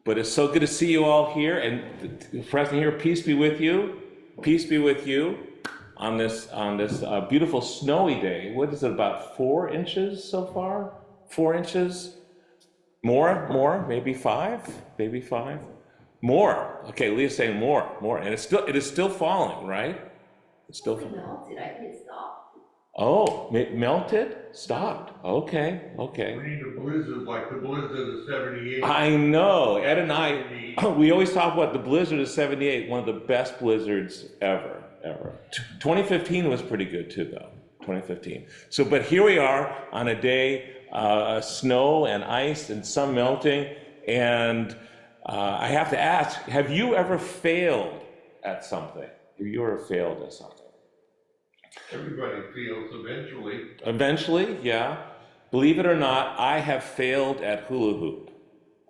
But it's so good to see you all here, and the present here. Peace be with you. Peace be with you on this beautiful snowy day. What is it? About 4 inches so far? 4 inches? More? Maybe five? Maybe five? More. Okay, Leah's saying more, and it is still falling, right? It's still. It melted. I think it stopped. Oh, it melted? Stopped. Okay. We need a blizzard like the blizzard of '78. I know. Ed and I, we always talk about the blizzard of '78, one of the best blizzards ever. 2015 was pretty good too, though. 2015. So, but here we are on a day, snow and ice and some melting, and I have to ask, have you ever failed at something? Have you ever failed at something? Everybody feels eventually. Eventually, yeah. Believe it or not, I have failed at hula hoop.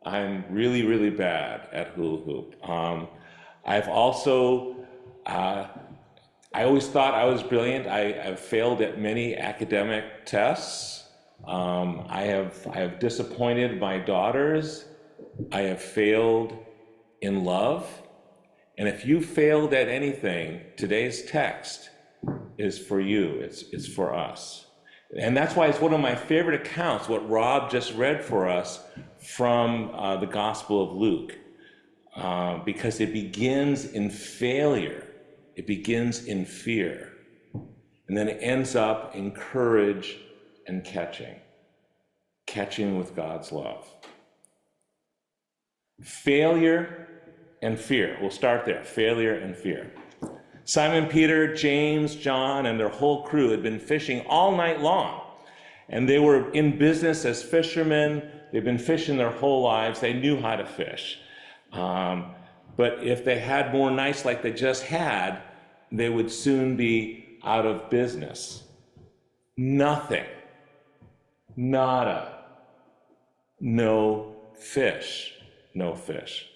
I'm really, really bad at hula hoop. I've also, I always thought I was brilliant. I've failed at many academic tests. I have disappointed my daughters. I have failed in love. And if you failed at anything, today's text is for you. It's for us. And that's why it's one of my favorite accounts, what Rob just read for us from the Gospel of Luke, because it begins in failure. It begins in fear. And then it ends up in courage and catching with God's love. Failure and fear. We'll start there. Failure and fear. Simon Peter, James, John, and their whole crew had been fishing all night long. And they were in business as fishermen. They've been fishing their whole lives. They knew how to fish. But if they had more nights like they just had, they would soon be out of business. Nothing. Nada. No fish. No fish.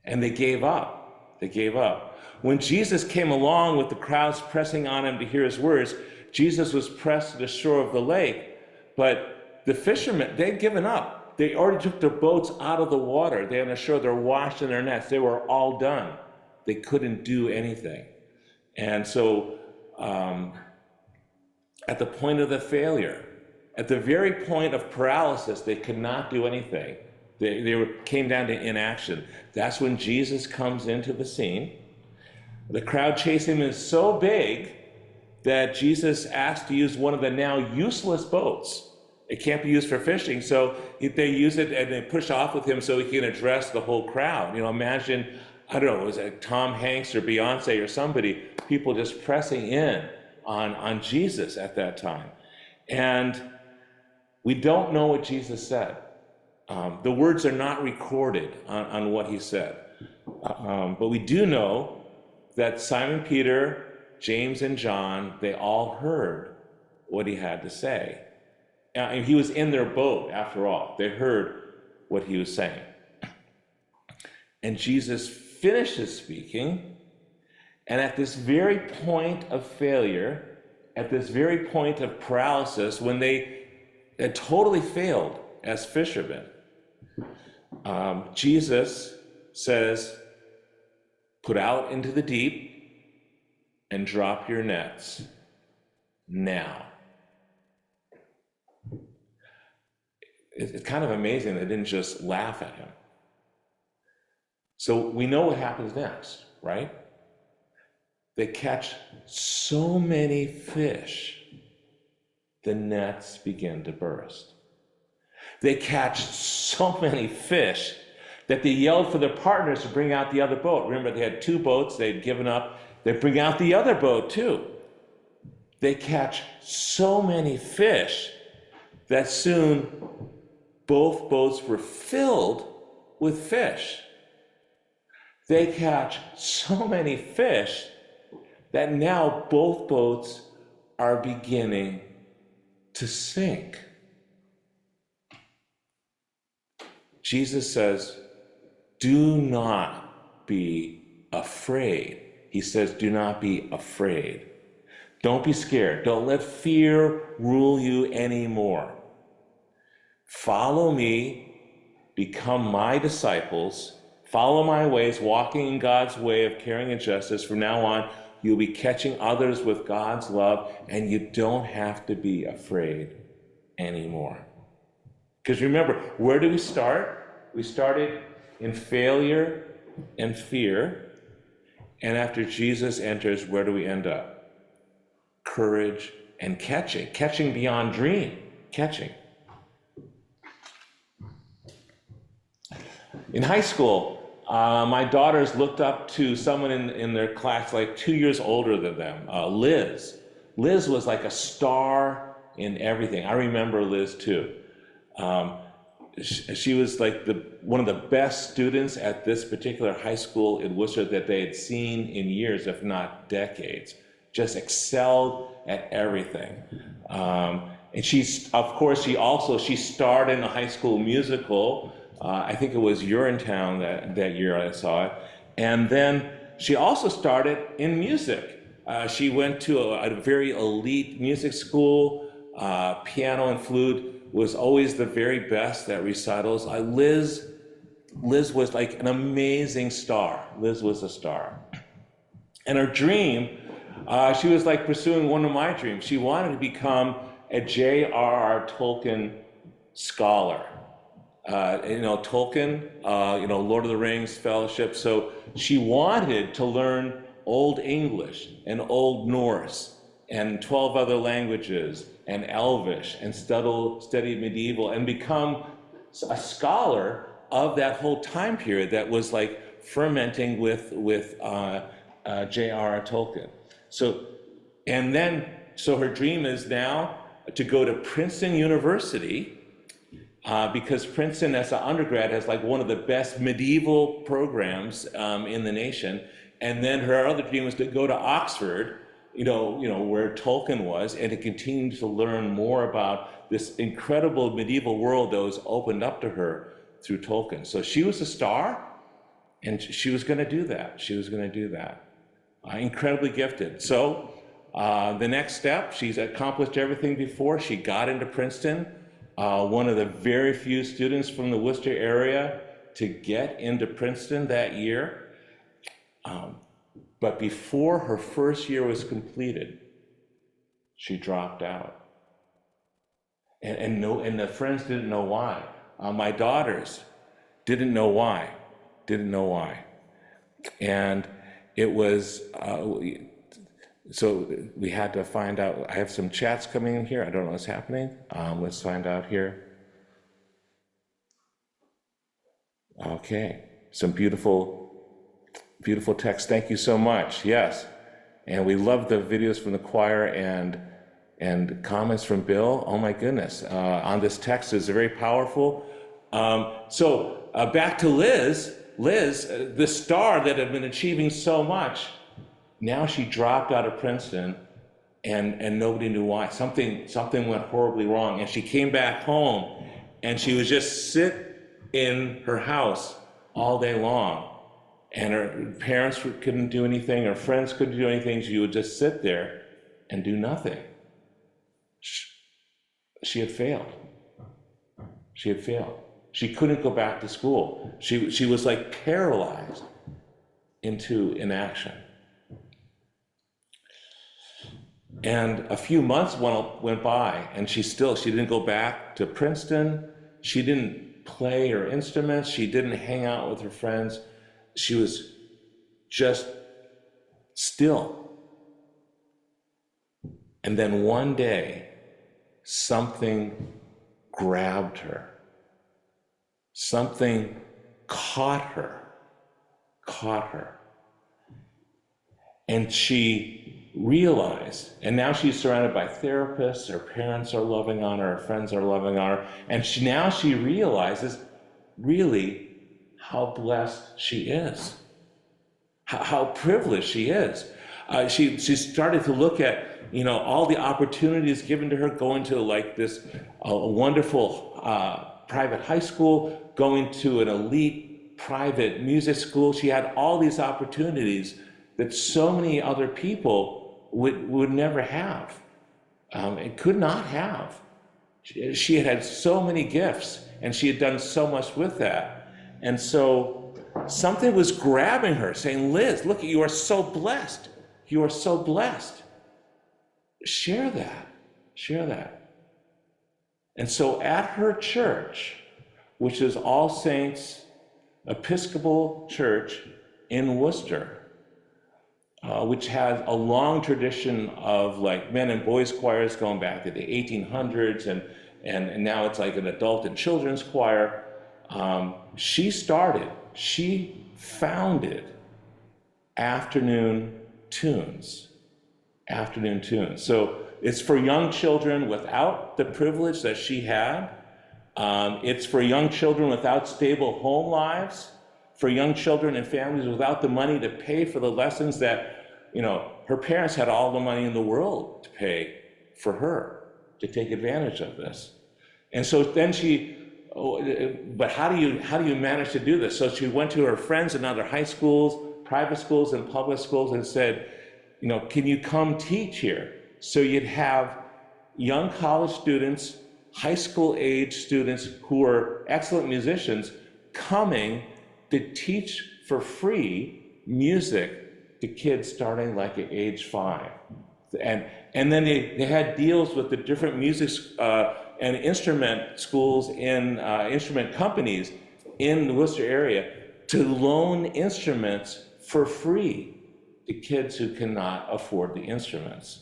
And they gave up. They gave up. When Jesus came along with the crowds pressing on him to hear his words, Jesus was pressed to the shore of the lake. But the fishermen, they'd given up. They already took their boats out of the water. They on the shore, they're washing their nets. They were all done. They couldn't do anything. And so at the point of the failure, at the very point of paralysis, they could not do anything. They came down to inaction. That's when Jesus comes into the scene. The crowd chasing him is so big that Jesus asked to use one of the now useless boats. It can't be used for fishing, so they use it and they push off with him so he can address the whole crowd. You know, imagine, I don't know, was it Tom Hanks or Beyonce or somebody, people just pressing in on Jesus at that time. And we don't know what Jesus said. The words are not recorded on what he said. But we do know that Simon Peter, James, and John, they all heard what he had to say. And he was in their boat, after all. They heard what he was saying. And Jesus finishes speaking, and at this very point of failure, at this very point of paralysis, when they had totally failed as fishermen, Jesus says, "Put out into the deep and drop your nets now." It's kind of amazing they didn't just laugh at him. So we know what happens next, right? They catch so many fish, the nets begin to burst. They catch so many fish that they yelled for their partners to bring out the other boat. Remember, they had 2 boats, they'd given up. They bring out the other boat too. They catch so many fish that soon both boats were filled with fish. They catch so many fish that now both boats are beginning to sink. Jesus says, "Do not be afraid." He says, "Do not be afraid." Don't be scared. Don't let fear rule you anymore. Follow me become my disciples, follow my ways, walking in God's way of caring and justice. From now on, you'll be catching others with God's love, and you don't have to be afraid anymore. Because remember, where do we start? We started in failure and fear. And after Jesus enters, where do we end up? Courage and catching beyond dream, catching. In high school, my daughters looked up to someone in their class like 2 years older than them, Liz. Liz was like a star in everything. I remember Liz too. She was like one of the best students at this particular high school in Worcester that they had seen in years, if not decades. Just excelled at everything. And she starred in a high school musical. I think it was Urinetown that year I saw it. And then she also started in music. She went to a very elite music school. Piano and flute, was always the very best at recitals. Liz was like an amazing star. Liz was a star. And her dream, she was like pursuing one of my dreams. She wanted to become a J.R.R. Tolkien scholar. Tolkien, Lord of the Rings Fellowship. So she wanted to learn Old English and Old Norse and 12 other languages and Elvish and study medieval and become a scholar of that whole time period that was like fermenting with J.R.R. Tolkien. So her dream is now to go to Princeton University, because Princeton as an undergrad has like one of the best medieval programs in the nation. And then her other dream was to go to Oxford, where Tolkien was, and to continue to learn more about this incredible medieval world that was opened up to her through Tolkien. So she was a star, and she was going to do that. Incredibly gifted. So the next step, she's accomplished everything before. She got into Princeton, one of the very few students from the Worcester area to get into Princeton that year. But before her first year was completed, she dropped out. And the friends didn't know why. My daughters didn't know why. And it was, so we had to find out. I have some chats coming in here. I don't know what's happening. Let's find out here. Okay, some beautiful text. Thank you so much. Yes. And we love the videos from the choir and comments from Bill. Oh my goodness. On this text is very powerful. So back to Liz, the star that had been achieving so much, now she dropped out of Princeton and nobody knew why. Something went horribly wrong. And she came back home and she would just sit in her house all day long. And her parents couldn't do anything, her friends couldn't do anything. She would just sit there and do nothing. She had failed. She couldn't go back to school. She was like paralyzed into inaction. And a few months went by, and she didn't go back to Princeton. She didn't play her instruments. She didn't hang out with her friends. She was just still. And then one day, something grabbed her. Something caught her. And she realized, and now she's surrounded by therapists, her parents are loving on her, her friends are loving on her, and now she realizes really how blessed she is, how privileged she is. She started to look at, all the opportunities given to her, going to like this wonderful private high school, going to an elite private music school. She had all these opportunities that so many other people would never have, and could not have. She had so many gifts, and she had done so much with that. And so something was grabbing her, saying, Liz, look, you are so blessed. You are so blessed. Share that. Share that. And so at her church, which is All Saints Episcopal Church in Worcester, which has a long tradition of like men and boys choirs going back to the 1800s, and now it's like an adult and children's choir. She founded Afternoon Tunes. Afternoon Tunes. So it's for young children without the privilege that she had. It's for young children without stable home lives, for young children and families without the money to pay for the lessons that, her parents had all the money in the world to pay for her to take advantage of this. And so then but how do you manage to do this? So she went to her friends in other high schools, private schools and public schools and said, can you come teach here? So you'd have young college students, high school age students who are excellent musicians coming to teach for free music to kids starting like at age 5. And then they had deals with the different music and instrument schools in instrument companies in the Worcester area to loan instruments for free to kids who cannot afford the instruments.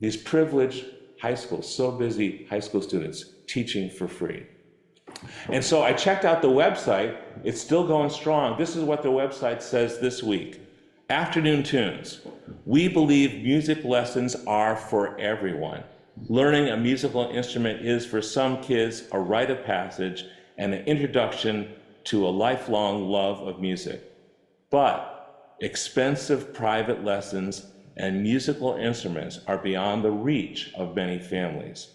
These privileged high schools, so busy high school students teaching for free. And so I checked out the website. It's still going strong. This is what the website says this week. Afternoon Tunes. We believe music lessons are for everyone. Learning a musical instrument is for some kids a rite of passage and an introduction to a lifelong love of music. But expensive private lessons and musical instruments are beyond the reach of many families.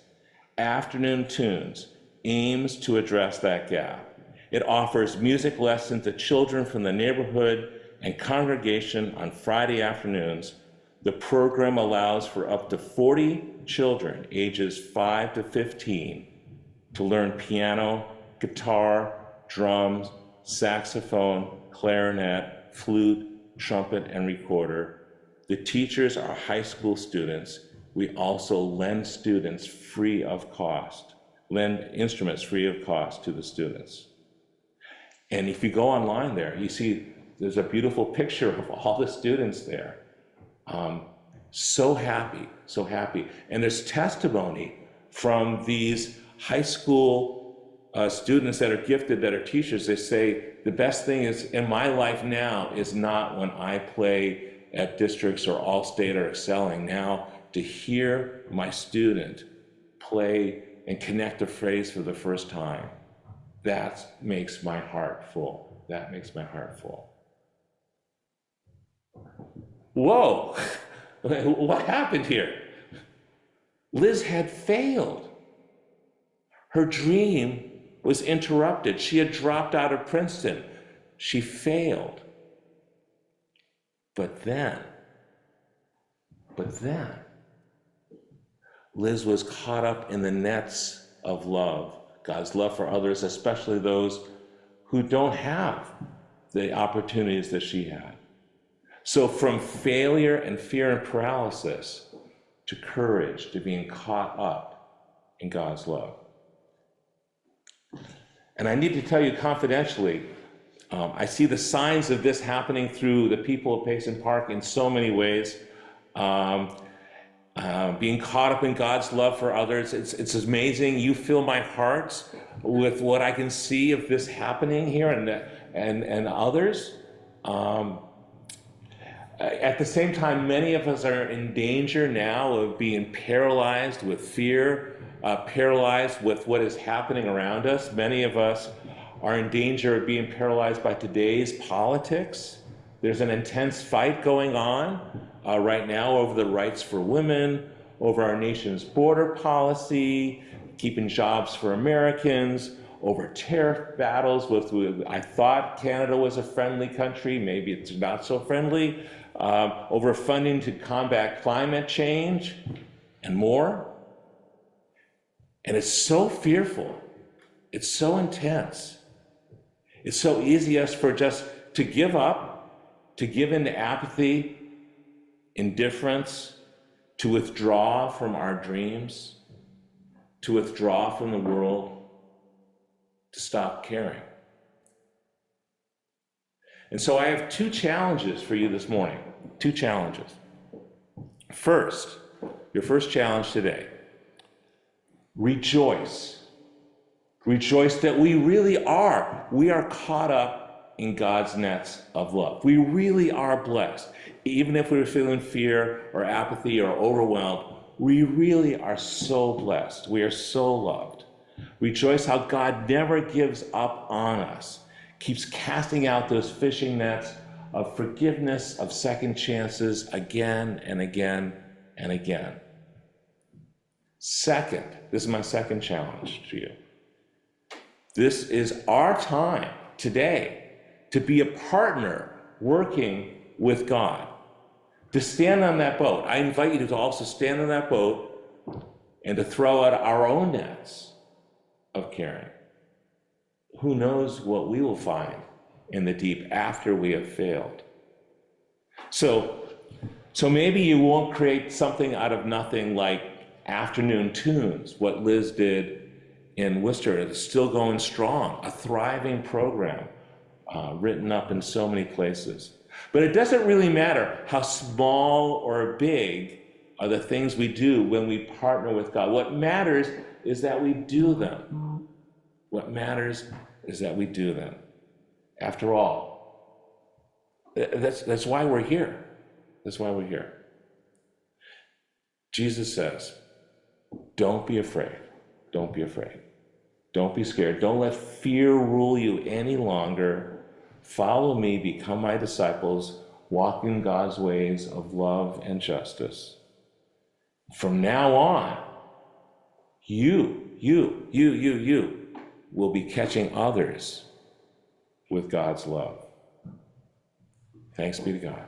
Afternoon Tunes aims to address that gap. It offers music lessons to children from the neighborhood and congregation on Friday afternoons. The program allows for up to 40 children ages 5 to 15 to learn piano, guitar, drums, saxophone, clarinet, flute, trumpet, and recorder. The teachers are high school students. We also lend instruments free of cost to the students. And if you go online there, you see there's a beautiful picture of all the students there. So happy, so happy. And there's testimony from these high school students that are gifted, that are teachers. They say, the best thing is in my life now is not when I play at districts or all-state or excelling. Now, to hear my student play and connect a phrase for the first time, that makes my heart full. That makes my heart full. Whoa, what happened here? Liz had failed. Her dream was interrupted. She had dropped out of Princeton. She failed. But then, Liz was caught up in the nets of love, God's love for others, especially those who don't have the opportunities that she had. So from failure and fear and paralysis to courage, to being caught up in God's love. And I need to tell you confidentially, I see the signs of this happening through the people of Payson Park in so many ways. Being caught up in God's love for others, it's amazing. You fill my heart with what I can see of this happening here and others. At the same time, many of us are in danger now of being paralyzed with fear, paralyzed with what is happening around us. Many of us are in danger of being paralyzed by today's politics. There's an intense fight going on right now over the rights for women, over our nation's border policy, keeping jobs for Americans, over tariff battles with I thought Canada was a friendly country, maybe it's not so friendly, over funding to combat climate change and more. And it's so fearful. It's so intense. It's so easy for just to give up, to give into apathy, indifference, to withdraw from our dreams, to withdraw from the world, to stop caring. And so I have two challenges for you this morning. Two challenges. First, your first challenge today. Rejoice. Rejoice that we really are. We are caught up in God's nets of love. We really are blessed. Even if we're feeling fear or apathy or overwhelmed, we really are so blessed. We are so loved. Rejoice how God never gives up on us, keeps casting out those fishing nets of forgiveness, of second chances again and again and again. Second, this is my second challenge to you. This is our time today to be a partner working with God, to stand on that boat. I invite you to also stand on that boat and to throw out our own nets of caring. Who knows what we will find in the deep after we have failed. So maybe you won't create something out of nothing like afternoon tunes, what Liz did in Worcester. It's still going strong, a thriving program written up in so many places. But it doesn't really matter how small or big are the things we do when we partner with God. What matters is that we do them. What matters is that we do them. After all, that's why we're here. That's why we're here. Jesus says, don't be afraid. Don't be afraid. Don't be scared. Don't let fear rule you any longer. Follow me, become my disciples, walk in God's ways of love and justice. From now on, you will be catching others with God's love. Thanks be to God.